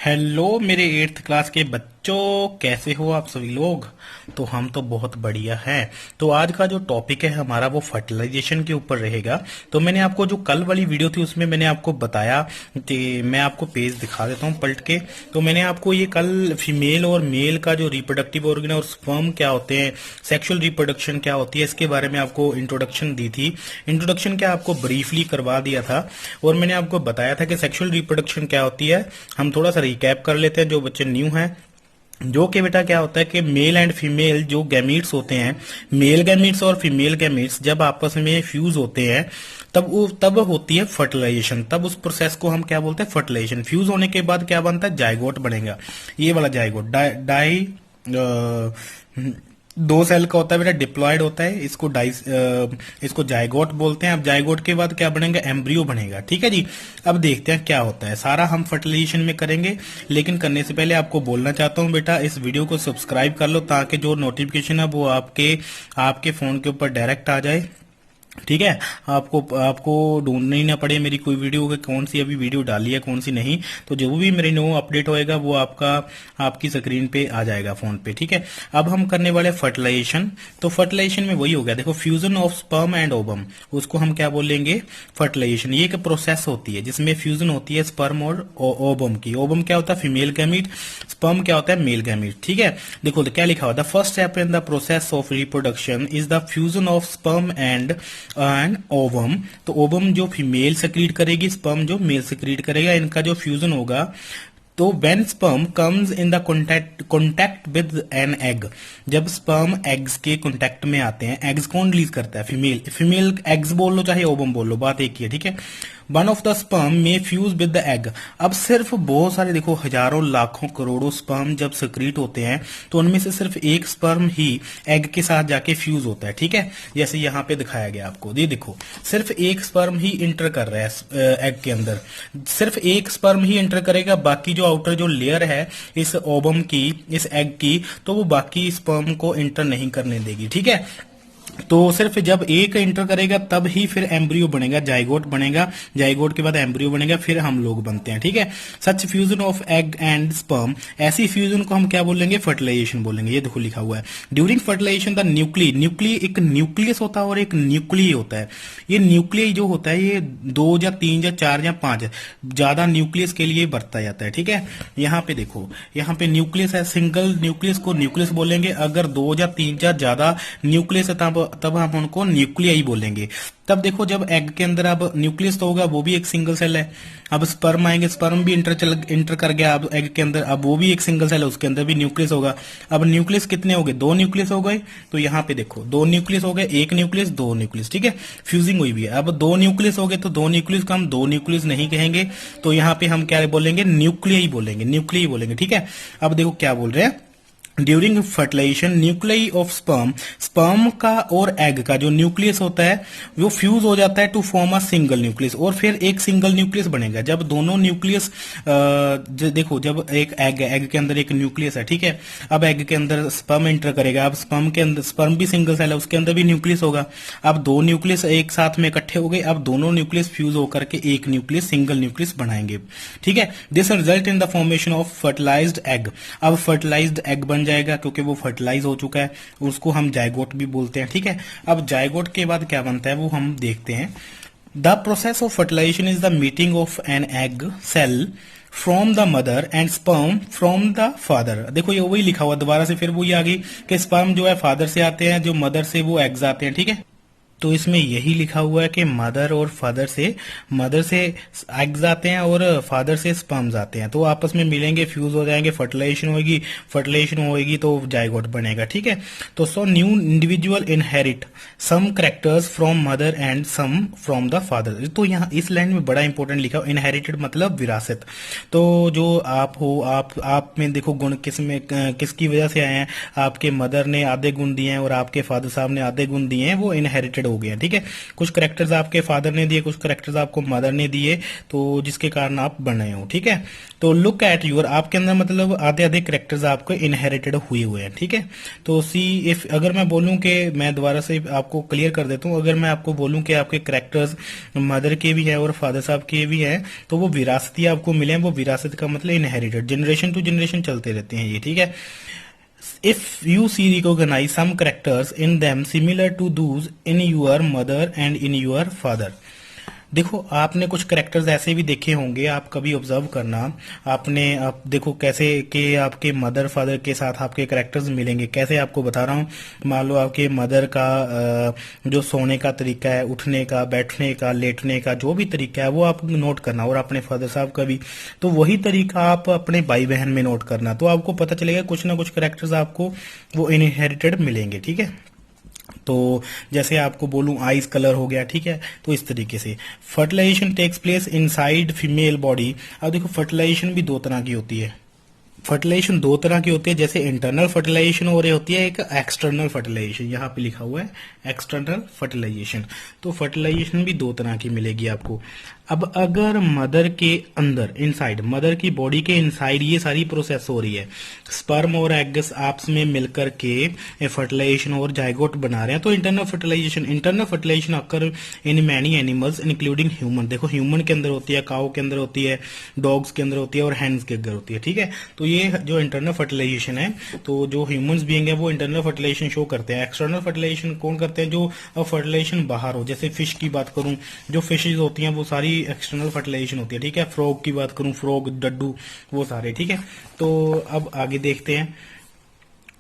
Hello मेरे eighth class के बच्चों, कैसे हो आप सभी लोग। तो हम तो बहुत बढ़िया हैं। तो आज का जो टॉपिक है हमारा वो फर्टिलाइजेशन के ऊपर रहेगा। तो मैंने आपको जो कल वाली वीडियो थी उसमें मैंने आपको बताया कि मैं आपको पेज दिखा देता हूँ पलट के। तो मैंने आपको ये कल फीमेल और मेल का जो रिप्रोडक्टिव ऑर्गन और स्पर्म क्या होते हैं, सेक्सुअल रिप्रोडक्शन क्या होती है, इसके बारे में आपको इंट्रोडक्शन दी थी। इंट्रोडक्शन क्या आपको ब्रीफली करवा दिया था और मैंने आपको बताया था कि सेक्सुअल रिप्रोडक्शन क्या होती है। हम थोड़ा सा रिकैप कर लेते हैं जो बच्चे न्यू हैं। जो कि बेटा क्या होता है कि मेल एंड फीमेल जो गैमीट्स होते हैं, मेल गैमीट्स और फीमेल गैमीट्स जब आपस में फ्यूज होते हैं तब होती है फर्टिलाइजेशन। तब उस प्रोसेस को हम क्या बोलते हैं, फर्टिलाइजेशन। फ्यूज होने के बाद क्या बनता है, जाइगोट बनेगा। ये वाला जाइगोट डाई दो सेल का होता है बेटा, डिप्लॉयड होता है। इसको जाइगोट बोलते हैं। अब जाइगोट के बाद क्या बनेगा, एम्ब्रियो बनेगा। ठीक है जी। अब देखते हैं क्या होता है, सारा हम फर्टिलाइजेशन में करेंगे। लेकिन करने से पहले आपको बोलना चाहता हूं बेटा, इस वीडियो को सब्सक्राइब कर लो ताकि जो नोटिफिकेशन है वो आपके फोन के ऊपर डायरेक्ट आ जाए। ठीक है, आपको आपको ढूंढना ही ना पड़े मेरी कोई वीडियो कि कौन सी अभी वीडियो डाली है कौन सी नहीं। तो जो भी मेरे न्यू अपडेट होएगा वो आपकी स्क्रीन पे आ जाएगा फोन पे। ठीक है, अब हम करने वाले फर्टिलाइजेशन। तो फर्टिलाइजेशन में वही हो गया, देखो, fusion of sperm and ovum, उसको हम क्या बोलेंगे, फर्टिलाइजेशन। ये एक प्रोसेस होती है जिसमें फ्यूजन होती है स्पर्म और ओवम की। ओवम क्या होता है, फीमेल गैमीट। स्पर्म क्या होता है, मेल गैमीट। ठीक है, देखो तो क्या लिखा हुआ, the first step in the process of reproduction is the fusion of sperm and ovum. तो ओवम जो फीमेल सेक्रीट करेगी, स्पर्म जो मेल सेक्रीट करेगा, इनका जो फ्यूजन होगा। तो when sperm comes in the contact with an egg, जब स्पर्म एग्स के कॉन्टैक्ट में आते हैं, एग्स कौन रिलीज करता है, फीमेल। फीमेल एग्स बोल लो चाहे ओवम बोल लो, बात एक ही है। ठीक है, वन ऑफ द स्पर्म में फ्यूज विद द एग। अब सिर्फ बहुत सारे, देखो, हजारों लाखों करोड़ों स्पर्म जब सक्रीट होते हैं तो उनमें से सिर्फ एक स्पर्म ही एग के साथ जाके फ्यूज होता है। ठीक है, जैसे यहाँ पे दिखाया गया आपको, ये देखो, सिर्फ एक स्पर्म ही इंटर कर रहा है एग के अंदर। सिर्फ एक स्पर्म ही इंटर करेगा, बाकी जो आउटर जो लेयर है इस ओवम की, इस एग की, तो वो बाकी स्पर्म को इंटर नहीं करने देगी। ठीक है, तो सिर्फ जब एक इंटर करेगा तब ही फिर एम्ब्रियो बनेगा, जाइगोट बनेगा। जाइगोट के बाद एम्ब्रियो बनेगा, फिर हम लोग बनते हैं। ठीक है, such fusion of egg and sperm, ऐसी फ्यूजन को हम क्या बोलेंगे, फर्टिलाइजेशन बोलेंगे। ये देखो लिखा हुआ है, ड्यूरिंग फर्टिलाइजेशन द न्यूक्ली एक न्यूक्लियस होता है और एक न्यूक्ली होता है। ये न्यूक्लियस जो होता है ये 2 या 3 या 4 या 5 ज्यादा न्यूक्लियस के लिए बरता जाता है। ठीक है, यहाँ पे देखो, यहाँ पे न्यूक्लियस है, सिंगल न्यूक्लियस को न्यूक्लियस बोलेंगे। अगर 2 या 3 या ज्यादा न्यूक्लियस है तब हम उनको न्यूक्लियाई बोलेंगे। तब देखो, जब एग के अंदर अब न्यूक्लियस तो होगा, वो भी एक सिंगल सेल है। अब स्पर्म आएंगे, स्पर्म भी इंटर कर गया अब एग के अंदर, अब वो भी एक सिंगल सेल है, उसके अंदर भी न्यूक्लियस होगा। अब न्यूक्लियस कितने हो गए, 2 न्यूक्लियस हो गए। तो यहाँ पे देखो 2 न्यूक्लियस हो गए, 1 न्यूक्लियस, 2 न्यूक्लियस। ठीक है, फ्यूजिंग हुई भी है। अब 2 न्यूक्लियस हो गए तो 2 न्यूक्लियस को हम 2 न्यूक्लियस नहीं कहेंगे, तो यहाँ पे हम क्या बोलेंगे, न्यूक्लियाई बोलेंगे, न्यूक्लियाई बोलेंगे। ठीक है, अब देखो क्या बोल रहे हैं, during fertilisation nuclei of sperm, sperm का और एग का जो न्यूक्लियस होता है वो फ्यूज हो जाता है to form a single nucleus, और फिर एक सिंगल न्यूक्लियस बनेगा। जब दोनों न्यूक्लियस, देखो, जब एक एग के अंदर एक न्यूक्लियस है, ठीक है, अब एग के अंदर स्पर्म एंटर करेगा। अब स्पर्म के अंदर, स्पर्म भी सिंगल सेल है, उसके अंदर भी न्यूक्लियस होगा। अब 2 न्यूक्लियस एक साथ में इकट्ठे हो गए, अब दोनों न्यूक्लियस फ्यूज होकर के एक न्यूक्लियस, सिंगल न्यूक्लियस बनाएंगे। ठीक है, this result in the formation of fertilised egg. अब फर्टिलाइज्ड एग बन जाएगा क्योंकि वो फर्टिलाइज हो चुका है, उसको हम जाइगोट भी बोलते हैं। ठीक है, अब जाइगोट के बाद क्या बनता है वो हम देखते हैं। The process of fertilisation is the meeting of an egg cell from the mother and sperm from the father. देखो ये वही लिखा हुआ, दोबारा से फिर वही आ गई कि स्पर्म जो है फादर से आते हैं, जो मदर से वो एग्स आते हैं। ठीक है, तो इसमें यही लिखा हुआ है कि मदर और फादर से एग्स आते हैं और फादर से स्पर्म्स आते हैं, तो आपस में मिलेंगे, फ्यूज हो जाएंगे, फर्टिलाइजेशन होगी तो जाइगोट बनेगा। ठीक है, तो so new individual inherit some characters from mother and some from the father. तो यहाँ इस लाइन में बड़ा इंपॉर्टेंट लिखा, इनहेरिटेड मतलब विरासत। तो जो आप हो, आप में देखो गुण किसकी वजह से आए हैं, आपके मदर ने आधे गुण दिए हैं और आपके फादर साहब ने आधे गुण दिए हैं, वो इनहेरिटेड हो गए हैं, ठीक है। कुछ करेक्टर्स आपके फादर ने दिए, कुछ करेक्टर्स आपको मदर ने दिए, तो जिसके कारण आप बने हो, ठीक है। तो लुक एट यूर, आपके अंदर मतलब आधे आधे करेक्टर्स आपको इनहेरिटेड हुए हैं, ठीक है। तो सी इफ, अगर मैं बोलूं कि मैं दोबारा से आपको क्लियर कर देता हूं, अगर मैं आपको बोलूं कि आपके करेक्टर्स मदर के भी हैं और फादर साहब के भी हैं, तो वो विरासती आपको मिले हैं। वो विरासत का मतलब इनहेरिटेड, जनरेशन टू जनरेशन चलते रहते हैं ये, ठीक है। If you see recognize some characters in them similar to those in your mother and in your father, देखो आपने कुछ करेक्टर्स ऐसे भी देखे होंगे, आप कभी ऑब्जर्व करना, आपने आप देखो कैसे कि आपके मदर फादर के साथ आपके करेक्टर्स मिलेंगे। कैसे आपको बता रहा हूँ, मान लो आपके मदर का जो सोने का तरीका है, उठने का, बैठने का, लेटने का, जो भी तरीका है वो आप नोट करना, और अपने फादर साहब का भी तो वही तरीका आप अपने भाई बहन में नोट करना। तो आपको पता चलेगा कुछ ना कुछ करेक्टर्स आपको वो इनहेरिटेड मिलेंगे, ठीक है। तो जैसे आपको बोलूं आइस कलर हो गया, ठीक है। तो इस तरीके से fertilisation takes place inside female body. अब देखो फर्टिलाइजेशन भी दो तरह की होती है। फर्टिलाइजेशन दो तरह की होती है, जैसे इंटरनल फर्टिलाइजेशन हो रही होती है, एक एक्सटर्नल फर्टिलाइजेशन, यहाँ पे लिखा हुआ है एक्सटर्नल फर्टिलाइजेशन। तो फर्टिलाइजेशन भी दो तरह की मिलेगी आपको। अब अगर मदर के अंदर, इनसाइड, मदर की बॉडी के इनसाइड ये सारी प्रोसेस हो रही है, स्पर्म और एग्स आपस में मिलकर के फर्टिलाइजेशन और जाइगोट बना रहे हैं, तो internal fertilisation. Internal fertilisation occur in many animals including human. देखो ह्यूमन के अंदर होती है, काऊ के अंदर होती है, डॉग्स के अंदर होती है और हैंड्स के अंदर होती है, ठीक है। तो ये जो इंटरनल फर्टिलाइजेशन है, तो जो ह्यूमंस बीइंग है वो इंटरनल फर्टिलाइजेशन शो करते हैं। एक्सटर्नल फर्टिलाइजेशन कौन करते हैं, जो फर्टिलाइजेशन बाहर हो। जैसे फिश की बात करूं, जो फिशेज होती हैं वो सारी एक्सटर्नल फर्टिलाइजेशन होती है, ठीक है। फ्रॉग की बात करूं, फ्रॉग, डड्डू, वो सारे, ठीक है। तो अब आगे देखते हैं।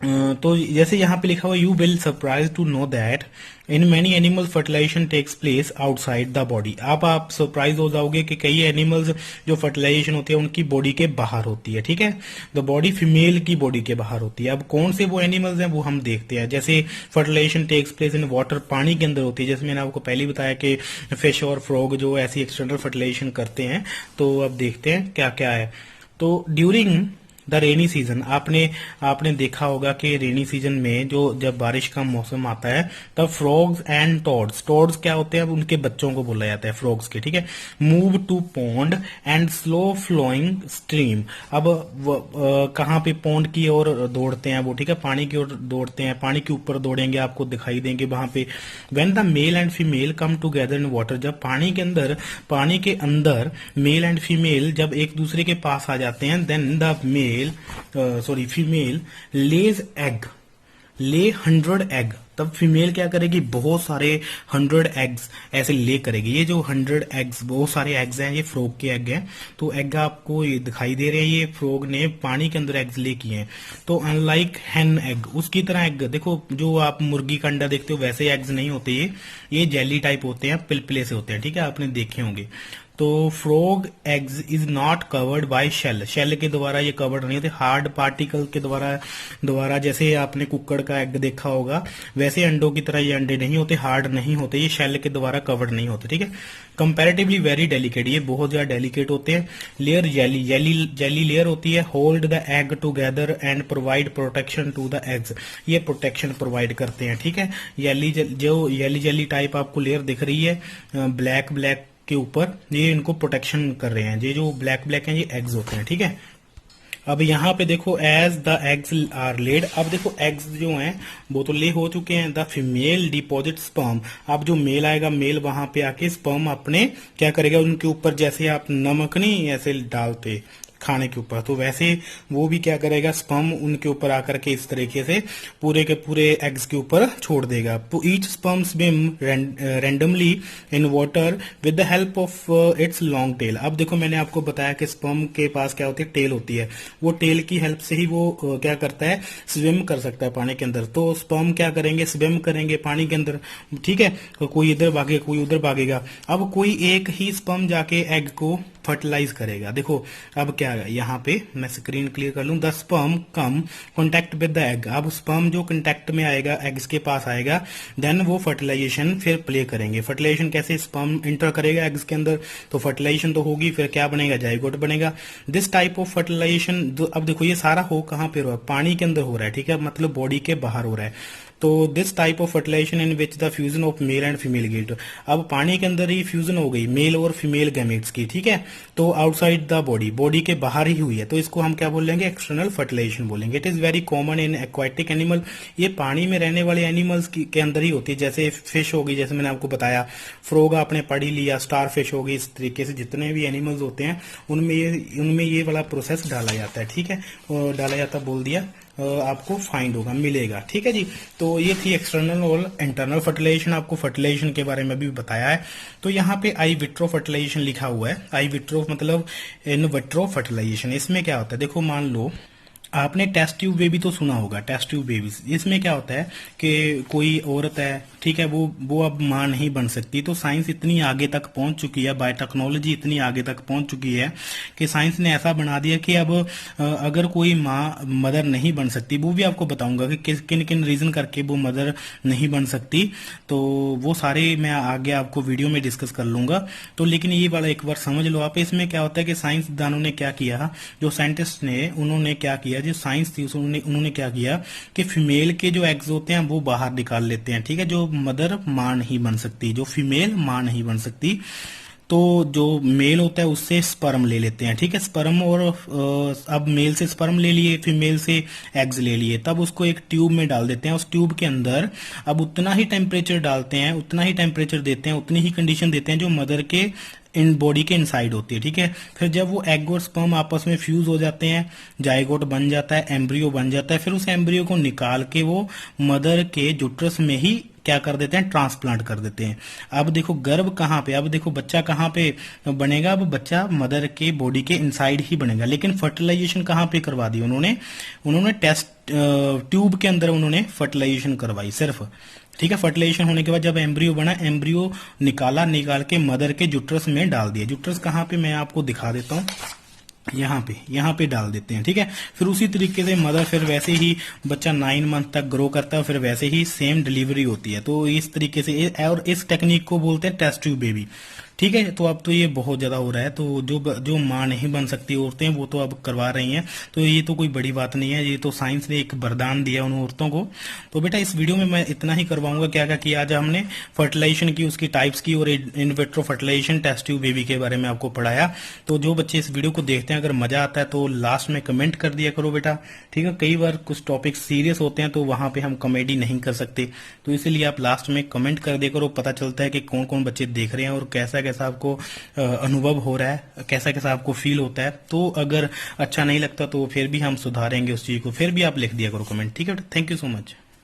तो जैसे यहाँ पे लिखा हुआ, you will surprise to know that in many animal fertilisation takes place outside the body. आप सरप्राइज हो जाओगे कि कई एनिमल्स जो फर्टिलाइजेशन होती है उनकी बॉडी के बाहर होती है, ठीक है। द बॉडी फीमेल की बॉडी के बाहर होती है। अब कौन से वो एनिमल्स हैं वो हम देखते हैं। जैसे fertilisation takes place in water, पानी के अंदर होती है। जैसे मैंने आपको पहले बताया कि फिश और फ्रॉग जो ऐसी एक्सटर्नल फर्टिलाइजेशन करते हैं। तो अब देखते हैं क्या क्या है। तो ड्यूरिंग द रेनी सीजन, आपने देखा होगा कि रेनी सीजन में जो जब बारिश का मौसम आता है तब फ्रॉग्स एंड टॉड्स क्या होते हैं, अब उनके बच्चों को बोला जाता है फ्रॉग्स के, ठीक है, move to pond and slow flowing stream. अब कहाँ पे पॉन्ड की ओर दौड़ते हैं वो, ठीक है, पानी की ओर दौड़ते हैं, पानी के ऊपर दौड़ेंगे, आपको दिखाई देंगे वहां पे। When the mail and female come together in water, जब पानी के अंदर मेल एंड फीमेल जब एक दूसरे के पास आ जाते हैं, then the female lays egg, lay 100 egg. तब फीमेल क्या करेगी, बहुत सारे 100 एग्स ऐसे ले करेगी। ये जो 100 एग्स, बहुत सारे एग्स हैं, ये फ्रॉग के एग हैं। तो एग आपको ये दिखाई दे रहे हैं, ये फ्रॉग ने पानी के अंदर एग्स ले किए हैं। तो अनलाइक हैन एग, उसकी तरह एग, देखो जो आप मुर्गी का अंडा देखते हो वैसे एग्स नहीं होते, ये जेली टाइप होते हैं, पिलपिले से होते हैं, ठीक है, आपने देखे होंगे। तो frog eggs is not covered by shell के द्वारा ये कवर्ड नहीं होते, हार्ड पार्टिकल के द्वारा जैसे आपने कुक्कड़ का एग देखा होगा वैसे अंडों की तरह ये अंडे नहीं होते, हार्ड नहीं होते, ये शेल के द्वारा कवर्ड नहीं होते, ठीक है। कंपैरेटिवली वेरी डेलिकेट, ये बहुत ज्यादा डेलिकेट होते हैं। लेयर जेली लेयर होती है। Hold the egg together and provide protection to the eggs, ये प्रोटेक्शन प्रोवाइड करते हैं, ठीक है। येली टाइप आपको लेयर दिख रही है ब्लैक के ऊपर, ये इनको प्रोटेक्शन कर रहे हैं। ये जो ब्लैक हैं ये एग्स होते हैं, ठीक है। अब यहाँ पे देखो, as the eggs are laid, अब देखो एग्स जो हैं वो तो ले हो चुके हैं। द फीमेल डिपॉजिट स्पर्म, अब जो मेल आएगा, मेल वहां पे आके स्पर्म अपने क्या करेगा, उनके ऊपर जैसे आप नमक नहीं ऐसे डालते खाने के ऊपर, तो वैसे वो भी क्या करेगा, स्पर्म उनके ऊपर आकर के इस तरीके से पूरे के पूरे एग्स के ऊपर छोड़ देगा। तो each sperm swim randomly in water with the help of its long tail. अब देखो मैंने आपको बताया कि स्पर्म के पास क्या होती है, टेल होती है, वो टेल की हेल्प से ही वो क्या करता है, स्विम कर सकता है पानी के अंदर। तो स्पर्म क्या करेंगे, स्विम करेंगे पानी के अंदर, ठीक है, कोई इधर भागेगा कोई उधर भागेगा। अब कोई एक ही स्पर्म जाके एग को फर्टिलाइज करेगा। देखो अब क्या है, यहाँ पे मैं स्क्रीन क्लियर कर लूं, the sperm come contact with the egg, अब स्पर्म जो कॉन्टेक्ट में आएगा, एग्स के पास आएगा, देन वो फर्टिलाइजेशन फिर प्ले करेंगे। फर्टिलाइजेशन कैसे, स्पर्म इंटर करेगा एग्स के अंदर तो फर्टिलाइजेशन तो होगी, फिर क्या बनेगा, जाइगोट बनेगा। दिस टाइप ऑफ फर्टिलाइजेशन, अब देखो ये सारा हो कहाँ पे हो रहा है, पानी के अंदर हो रहा है, ठीक है, मतलब बॉडी के बाहर हो रहा है। तो this type of fertilisation in which the fusion of male and female gamete, अब पानी के अंदर ही फ्यूजन हो गई मेल और फीमेल गैमेट्स की, ठीक है, तो आउटसाइड द बॉडी के बाहर ही हुई है, तो इसको हम क्या बोलेंगे, एक्सटर्नल फर्टिलाइजेशन बोलेंगे। It is very common in aquatic animal, ये पानी में रहने वाले एनिमल्स के अंदर ही होती है, जैसे फिश होगी, जैसे मैंने आपको बताया, फ्रॉग आपने पढ़ ही लिया, स्टार फिश होगी, इस तरीके से जितने भी एनिमल्स होते हैं उनमें ये वाला प्रोसेस डाला जाता है, ठीक है, और डाला जाता बोल दिया, आपको फाइंड होगा, मिलेगा, ठीक है जी। तो ये थी एक्सटर्नल और इंटरनल फर्टिलाइजेशन, आपको फर्टिलाइजेशन के बारे में भी बताया है। तो यहाँ पे आई विट्रो फर्टिलाइजेशन लिखा हुआ है, आई विट्रो मतलब इन विट्रो फर्टिलाइजेशन, इसमें क्या होता है, देखो मान लो आपने टेस्ट ट्यूब बेबी तो सुना होगा, टेस्ट ट्यूब बेबीज, इसमें क्या होता है कि कोई औरत है, ठीक है, वो अब मां नहीं बन सकती, तो साइंस इतनी आगे तक पहुंच चुकी है, बायोटेक्नोलॉजी इतनी आगे तक पहुंच चुकी है कि साइंस ने ऐसा बना दिया कि अब अगर कोई मां मदर नहीं बन सकती, वो भी आपको बताऊंगा कि किन किन रीजन करके वो मदर नहीं बन सकती, तो वो सारे मैं आगे आपको वीडियो में डिस्कस कर लूंगा। तो लेकिन ये वाला एक बार समझ लो आप, इसमें क्या होता है कि साइंसदानों ने क्या किया, जो साइंटिस्ट ने उन्होंने क्या किया, जो साइंस थी उन्होंने क्या किया कि फीमेल के जो एग्स होते हैं वो बाहर निकाल लेते हैं, ठीक है, जो मदर मां नहीं बन सकती, जो फीमेल मां नहीं बन सकती, तो जो मेल होता है उससे स्पर्म ले लेते हैं, ठीक है, स्पर्म, और अब मेल से स्पर्म ले लिए, फीमेल से एग्स ले लिए, तब उसको एक ट्यूब में डाल देते हैं, उस ट्यूब के अंदर अब उतना ही टेम्परेचर डालते हैं, उतना ही टेम्परेचर देते हैं, उतनी ही कंडीशन देते हैं जो मदर के इन बॉडी के इनसाइड होती है, ठीक है। फिर जब वो एग और स्पर्म आपस में फ्यूज हो जाते हैं, जाइगोट बन जाता है, एम्ब्रियो बन जाता है, फिर उस एम्ब्रियो को निकाल के वो मदर के जुट्रस में ही क्या कर देते हैं, ट्रांसप्लांट कर देते हैं। अब देखो गर्भ कहाँ पे, अब देखो बच्चा कहाँ पे बनेगा, अब बच्चा मदर के बॉडी के इनसाइड ही बनेगा, लेकिन फर्टिलाइजेशन कहाँ पे करवा दी उन्होंने टेस्ट ट्यूब के अंदर उन्होंने फर्टिलाइजेशन करवाई सिर्फ, ठीक है। फर्टिलाइजेशन होने के बाद जब एम्ब्रियो बना, एम्ब्रियो निकाल के मदर के जुट्रस में डाल दिया, जुट्रस कहाँ पे मैं आपको दिखा देता हूँ, यहाँ पे डाल देते हैं, ठीक है। फिर उसी तरीके से मदर फिर वैसे ही बच्चा 9 मंथ तक ग्रो करता है, फिर वैसे ही सेम डिलीवरी होती है, तो इस तरीके से, और इस टेक्निक को बोलते हैं टेस्ट ट्यूब बेबी, ठीक है। तो अब तो ये बहुत ज्यादा हो रहा है, तो जो मां नहीं बन सकती औरतें वो तो अब करवा रही हैं, तो ये तो कोई बड़ी बात नहीं है, ये तो साइंस ने एक वरदान दिया उन औरतों को। तो बेटा इस वीडियो में मैं इतना ही करवाऊंगा, क्या क्या किया आज हमने फर्टिलाइजेशन की, उसकी टाइप्स की, और in vitro fertilisation, test tube baby के बारे में आपको पढ़ाया। तो जो बच्चे इस वीडियो को देखते हैं, अगर मजा आता है तो लास्ट में कमेंट कर दिया करो बेटा, ठीक है। कई बार कुछ टॉपिक सीरियस होते हैं तो वहां पे हम कॉमेडी नहीं कर सकते, तो इसीलिए आप लास्ट में कमेंट कर दिया करो, पता चलता है कि कौन कौन बच्चे देख रहे हैं और कैसा कैसा आपको अनुभव हो रहा है, कैसा कैसा आपको फील होता है। तो अगर अच्छा नहीं लगता तो फिर भी हम सुधारेंगे उस चीज को, फिर भी आप लिख दिया करो कमेंट, ठीक है। Thank you so much.